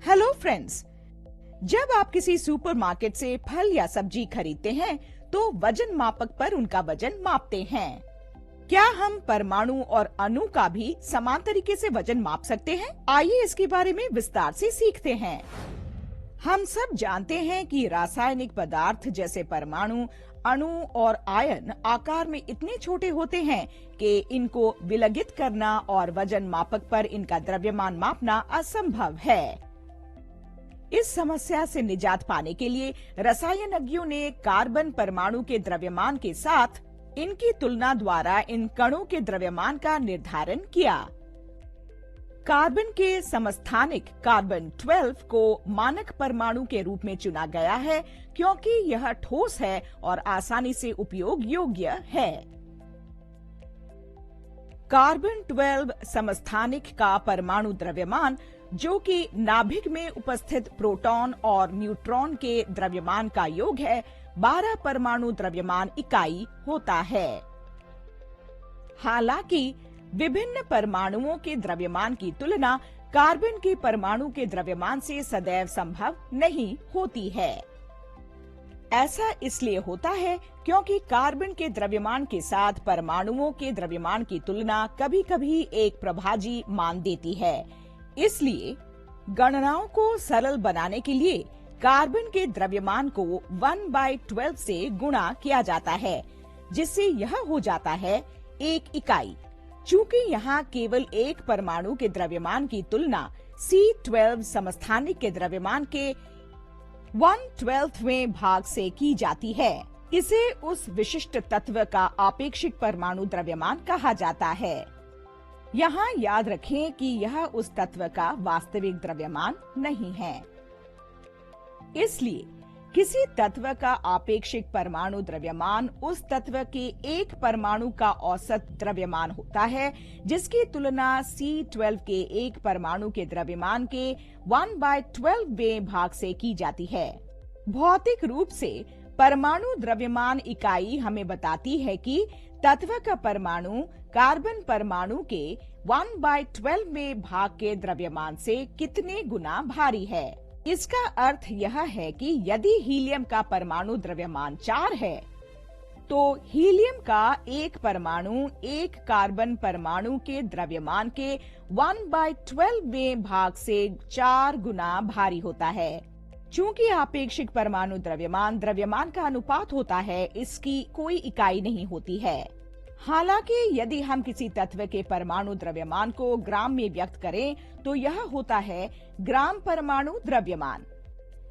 Hello friends, जब आप किसी सुपरमार्केट से फल या सब्जी खरीदते हैं तो वजन मापक पर उनका वजन मापते हैं। क्या हम परमाणु और अणु का भी समान तरीके से वजन माप सकते हैं? आइए इसके बारे में विस्तार से सीखते हैं। हम सब जानते हैं कि रासायनिक पदार्थ जैसे परमाणु, अणु और आयन आकार में इतने छोटे होते हैं कि इनको विलगित करना और वजन मापक पर इनका द्रव्यमान मापना असंभव है। इस समस्या से निजात पाने के लिए रसायनज्ञों ने कार्बन परमाणु के द्रव्यमान के साथ इनकी तुलना द्वारा इन कणों के द्रव्यमान का निर्धारण किया। कार्बन के समस्थानिक कार्बन 12 को मानक परमाणु के रूप में चुना गया है क्योंकि यह ठोस है और आसानी से उपयोग योग्य है। कार्बन 12 समस्थानिक का परमाणु द्रव्यमान, जो कि नाभिक में उपस्थित प्रोटॉन और न्यूट्रॉन के द्रव्यमान का योग है, 12 परमाणु द्रव्यमान इकाई होता है। हालांकि विभिन्न परमाणुओं के द्रव्यमान की तुलना कार्बन के परमाणु के द्रव्यमान से सदैव संभव नहीं होती है। ऐसा इसलिए होता है क्योंकि कार्बन के द्रव्यमान के साथ परमाणुओं के द्रव्यमान की तुलना कभी-कभी एक प्रभाजी मान देती है। इसलिए गणनाओं को सरल बनाने के लिए कार्बन के द्रव्यमान को 1/12 से गुणा किया जाता है, जिससे यह हो जाता है 1 इकाई। चूंकि यहाँ केवल एक परमाणु के द्रव्यमान की तुलना C12 समस्थानिक के द्रव्यमान के 1/12वें भाग से की जाती है, इसे उस विशिष्ट तत्व का आपेक्षिक परमाणु द्रव्यमान कहा जाता है। यहाँ याद रखें कि यह उस तत्व का वास्तविक द्रव्यमान नहीं है। इसलिए किसी तत्व का आपेक्षिक परमाणु द्रव्यमान उस तत्व के एक परमाणु का औसत द्रव्यमान होता है, जिसकी तुलना C12 के एक परमाणु के द्रव्यमान के 1/12वें भाग से की जाती है। भौतिक रूप से परमाणु द्रव्यमान इकाई हमें बताती है कि तत्व का परमाणु कार्बन परमाणु के 1/12वें भाग के द्रव्यमान से कितने गुना भारी है। इसका अर्थ यह है कि यदि हीलियम का परमाणु द्रव्यमान 4 है, तो हीलियम का एक परमाणु एक कार्बन परमाणु के द्रव्यमान के 1/12वें भाग से 4 गुना भारी होता है। चूंकि आपेक्षिक परमाणु द्रव्यमान का अनुपात होता है, इसकी कोई इकाई नहीं होती है। हालांकि यदि हम किसी तत्व के परमाणु द्रव्यमान को ग्राम में व्यक्त करें तो यह होता है ग्राम परमाणु द्रव्यमान।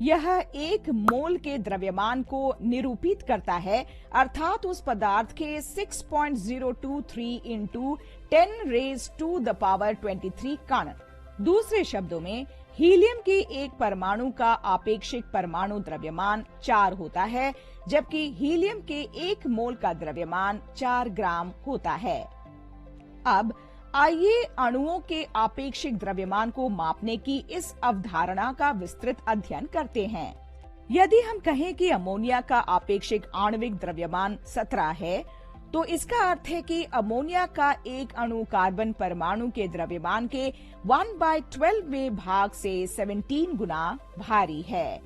यह 1 मोल के द्रव्यमान को निरूपित करता है, अर्थात उस पदार्थ के 6.023 × 10⁻⁻23 कण। दूसरे शब्दों में हीलियम के एक परमाणु का आपेक्षिक परमाणु द्रव्यमान 4 होता है, जबकि हीलियम के 1 मोल का द्रव्यमान 4 ग्राम होता है। अब आइए अणुओं के आपेक्षिक द्रव्यमान को मापने की इस अवधारणा का विस्तृत अध्ययन करते हैं। यदि हम कहें कि अमोनिया का आपेक्षिक आणविक द्रव्यमान 17 है, तो इसका अर्थ है कि अमोनिया का एक अणु कार्बन परमाणु के द्रव्यमान के 1/12वें भाग से 17 गुना भारी है।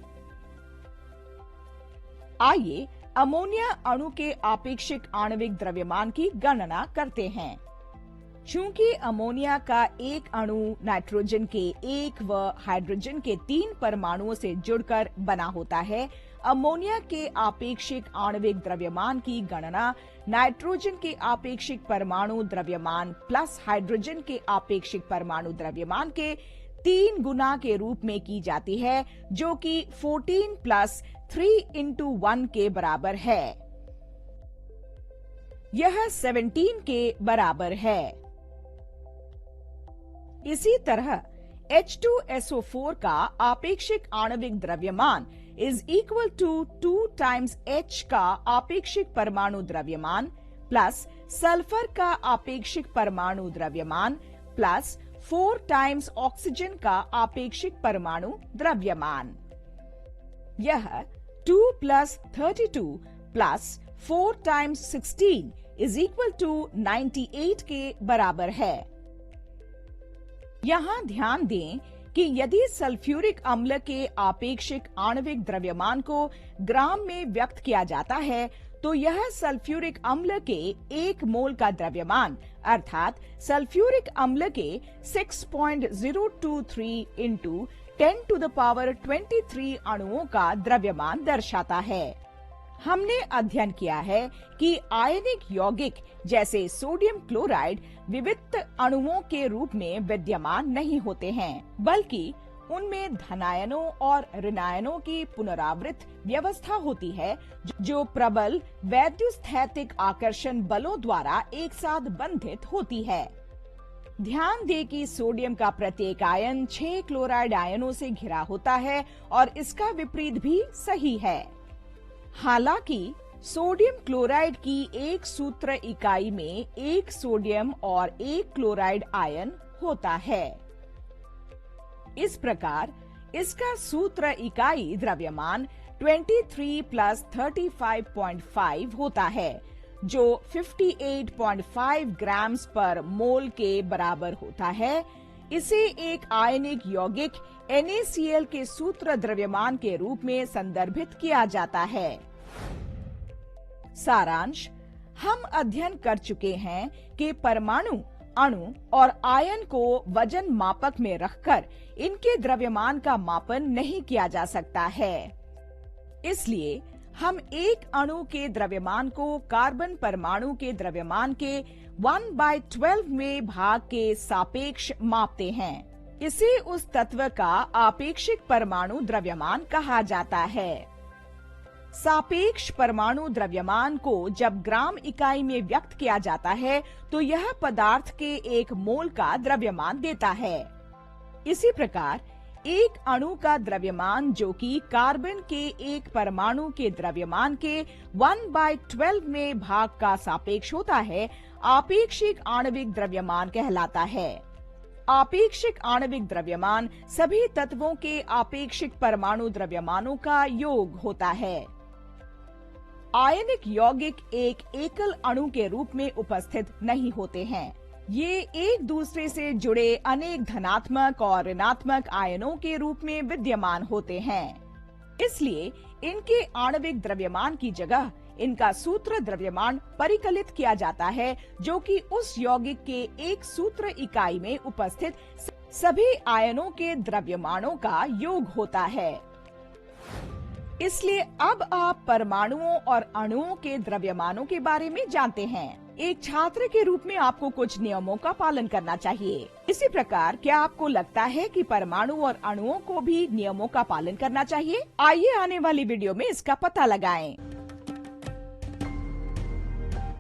आइए अमोनिया अणु के आपेक्षिक आणविक द्रव्यमान की गणना करते हैं। चूंकि अमोनिया का एक अणु नाइट्रोजन के 1 व हाइड्रोजन के 3 परमाणुओं से जुड़कर बना होता है, अमोनिया के आपेक्षिक आणविक द्रव्यमान की गणना नाइट्रोजन के आपेक्षिक परमाणु द्रव्यमान प्लस हाइड्रोजन के आपेक्षिक परमाणु द्रव्यमान के 3 गुना के रूप में की जाती है, जो कि 14 + 3 × 1 के बराबर है। यह 17 के बराबर है। इसी तरह H2SO4 का आपेक्षिक आणविक द्रव्यमान is equal to 2 times H का आपेक्षिक परमाणु द्रव्यमान प्लस सल्फर का आपेक्षिक परमाणु द्रव्यमान प्लस 4 times ऑक्सीजन का आपेक्षिक परमाणु द्रव्यमान। यह 2 + 32 + 4 times 16 इज इक्वल टू 98 के बराबर है। यहाँ ध्यान दें कि यदि सल्फ्यूरिक अम्ल के आपेक्षिक आणविक द्रव्यमान को ग्राम में व्यक्त किया जाता है तो यह सल्फ्यूरिक अम्ल के 1 मोल का द्रव्यमान अर्थात सल्फ्यूरिक अम्ल के 6.023 इंटू 10⁻23 अणुओं का द्रव्यमान दर्शाता है। हमने अध्ययन किया है कि आयनिक यौगिक जैसे सोडियम क्लोराइड विविक्त अणुओं के रूप में विद्यमान नहीं होते हैं, बल्कि उनमें धनायनों और ऋणायनों की पुनरावृत्त व्यवस्था होती है जो प्रबल वैद्युस्थैतिक आकर्षण बलों द्वारा एक साथ बंधित होती है। ध्यान दें कि सोडियम का प्रत्येक आयन 6 क्लोराइड आयनों से घिरा होता है और इसका विपरीत भी सही है। हालांकि सोडियम क्लोराइड की एक सूत्र इकाई में 1 सोडियम और 1 क्लोराइड आयन होता है। इस प्रकार इसका सूत्र इकाई द्रव्यमान 23 + 35.5 होता है जो 58.5 ग्राम्स पर मोल के बराबर होता है। इसे एक आयनिक यौगिक NaCl के सूत्र द्रव्यमान के रूप में संदर्भित किया जाता है। सारांश, हम अध्ययन कर चुके हैं कि परमाणु, अणु और आयन को वजन मापक में रखकर इनके द्रव्यमान का मापन नहीं किया जा सकता है। इसलिए हम एक अणु के द्रव्यमान को कार्बन परमाणु के द्रव्यमान के 1/12वें भाग के सापेक्ष मापते हैं। इसे उस तत्व का आपेक्षिक परमाणु द्रव्यमान कहा जाता है। सापेक्ष परमाणु द्रव्यमान को जब ग्राम इकाई में व्यक्त किया जाता है तो यह पदार्थ के 1 मोल का द्रव्यमान देता है। इसी प्रकार एक अणु का द्रव्यमान जो कि कार्बन के एक परमाणु के द्रव्यमान के 1/12वें भाग का सापेक्ष होता है, आपेक्षिक आणविक द्रव्यमान कहलाता है। आपेक्षिक आणविक द्रव्यमान सभी तत्वों के आपेक्षिक परमाणु द्रव्यमानों का योग होता है। आयनिक यौगिक एक एकल अणु के रूप में उपस्थित नहीं होते हैं। ये एक दूसरे से जुड़े अनेक धनात्मक और ऋणात्मक आयनों के रूप में विद्यमान होते हैं। इसलिए इनके आणविक द्रव्यमान की जगह इनका सूत्र द्रव्यमान परिकलित किया जाता है जो कि उस यौगिक के एक सूत्र इकाई में उपस्थित सभी आयनों के द्रव्यमानों का योग होता है। इसलिए अब आप परमाणुओं और अणुओं के द्रव्यमानों के बारे में जानते हैं। एक छात्र के रूप में आपको कुछ नियमों का पालन करना चाहिए। इसी प्रकार क्या आपको लगता है कि परमाणु और अणुओं को भी नियमों का पालन करना चाहिए? आइए आने वाली वीडियो में इसका पता लगाएं।